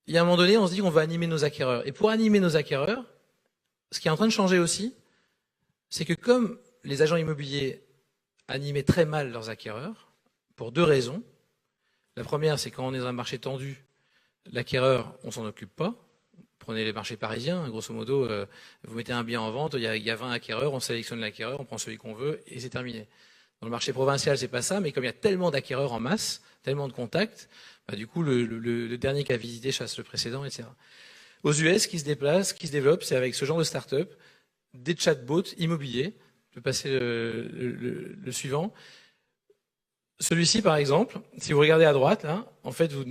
il y a un moment donné, on se dit qu'on va animer nos acquéreurs. Et pour animer nos acquéreurs, ce qui est en train de changer aussi, c'est que comme les agents immobiliers animaient très mal leurs acquéreurs, pour deux raisons. La première, c'est quand on est dans un marché tendu, l'acquéreur, on s'en occupe pas. Prenez les marchés parisiens, grosso modo, vous mettez un bien en vente, il y a 20 acquéreurs, on sélectionne l'acquéreur, on prend celui qu'on veut et c'est terminé. Dans le marché provincial, c'est pas ça, mais comme il y a tellement d'acquéreurs en masse, tellement de contacts, bah, du coup, le dernier qui a visité chasse le précédent, etc. Aux US, ce qui se déplace, qui se développe, c'est avec ce genre de start-up, des chatbots immobiliers. Je peux passer le suivant. Celui-ci, par exemple, si vous regardez à droite, là, en fait, vous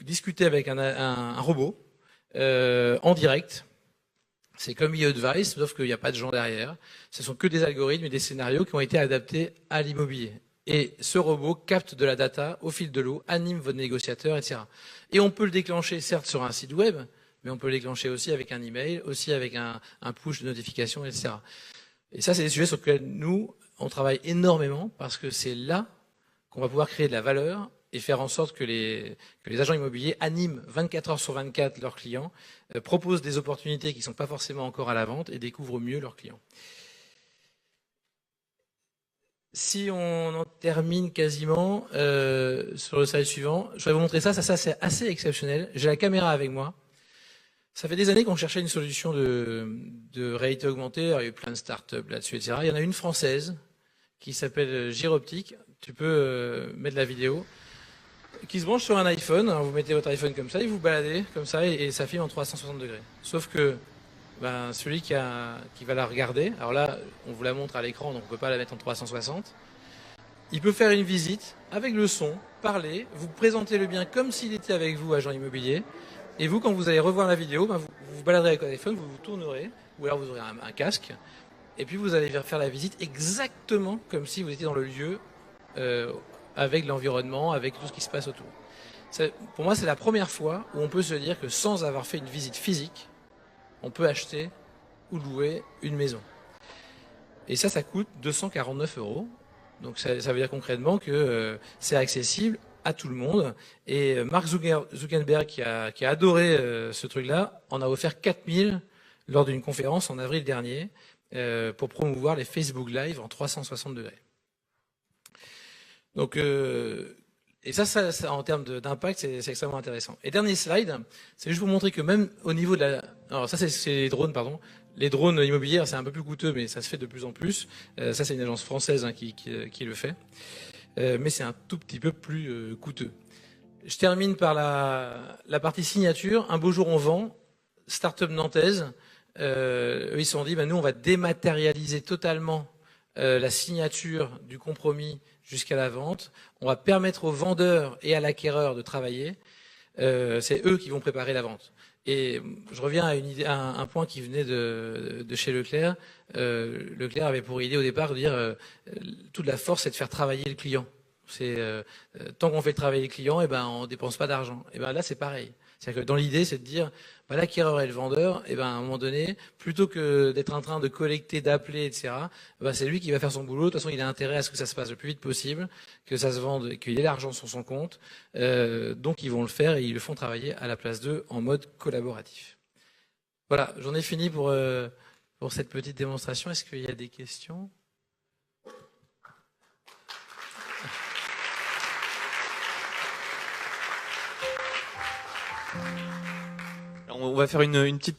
discutez avec un robot en direct. C'est comme e-advice, sauf qu'il n'y a pas de gens derrière. Ce sont que des algorithmes et des scénarios qui ont été adaptés à l'immobilier. Et ce robot capte de la data au fil de l'eau, anime votre négociateur, etc. Et on peut le déclencher, certes, sur un site web, mais on peut le déclencher aussi avec un email, aussi avec un push de notification, etc. Et ça, c'est des sujets sur lesquels nous, on travaille énormément parce que c'est là qu'on va pouvoir créer de la valeur et faire en sorte que les agents immobiliers animent 24 heures sur 24 leurs clients, proposent des opportunités qui ne sont pas forcément encore à la vente et découvrent mieux leurs clients. Si on en termine quasiment sur le slide suivant, je vais vous montrer ça. Ça c'est assez exceptionnel. J'ai la caméra avec moi. Ça fait des années qu'on cherchait une solution de réalité augmentée. Alors, il y a eu plein de startups là-dessus, etc. Il y en a une française qui s'appelle Gyroptique. Tu peux mettre la vidéo. Qui se branche sur un iPhone. Alors, vous mettez votre iPhone comme ça et vous baladez comme ça et ça filme en 360 degrés. Sauf que ben, celui qui va la regarder, alors là, on vous la montre à l'écran, donc on ne peut pas la mettre en 360. Il peut faire une visite avec le son, parler, vous présenter le bien comme s'il était avec vous, agent immobilier. Et vous, quand vous allez revoir la vidéo, ben, vous baladerez avec votre iPhone, vous vous tournerez, ou alors vous aurez un casque, et puis vous allez faire la visite exactement comme si vous étiez dans le lieu, avec l'environnement, avec tout ce qui se passe autour. Pour moi, c'est la première fois où on peut se dire que sans avoir fait une visite physique, on peut acheter ou louer une maison. Et ça coûte 249 €. Donc ça veut dire concrètement que c'est accessible à tout le monde. Et Mark Zuckerberg, qui a adoré ce truc-là, en a offert 4000 lors d'une conférence en avril dernier pour promouvoir les Facebook Live en 360 degrés. Donc, et ça, en termes d'impact, c'est extrêmement intéressant. Et dernier slide, c'est juste pour montrer que même au niveau de la... Alors ça, c'est les drones, pardon. Les drones immobiliers, c'est un peu plus coûteux, mais ça se fait de plus en plus. Ça, c'est une agence française hein, qui le fait. Mais c'est un tout petit peu plus coûteux. Je termine par la partie signature. Un beau jour, on vend. Start-up nantaise. Eux, ils se sont dit, nous, on va dématérialiser totalement la signature du compromis jusqu'à la vente. On va permettre aux vendeurs et à l'acquéreur de travailler. C'est eux qui vont préparer la vente. Et je reviens à une idée, à un point qui venait de chez Leclerc. Leclerc avait pour idée au départ de dire toute la force, c'est de faire travailler le client. C'est tant qu'on fait travailler le client, et ben on dépense pas d'argent. Et ben là c'est pareil. C'est-à-dire que dans l'idée, c'est de dire l'acquéreur et le vendeur, et ben à un moment donné, plutôt que d'être en train de collecter, d'appeler, etc. C'est lui qui va faire son boulot. De toute façon, il a intérêt à ce que ça se passe le plus vite possible, que ça se vende, qu'il ait l'argent sur son compte. Donc ils vont le faire et ils le font travailler à la place d'eux en mode collaboratif. Voilà, j'en ai fini pour cette petite démonstration. Est-ce qu'il y a des questions ? On va faire une petite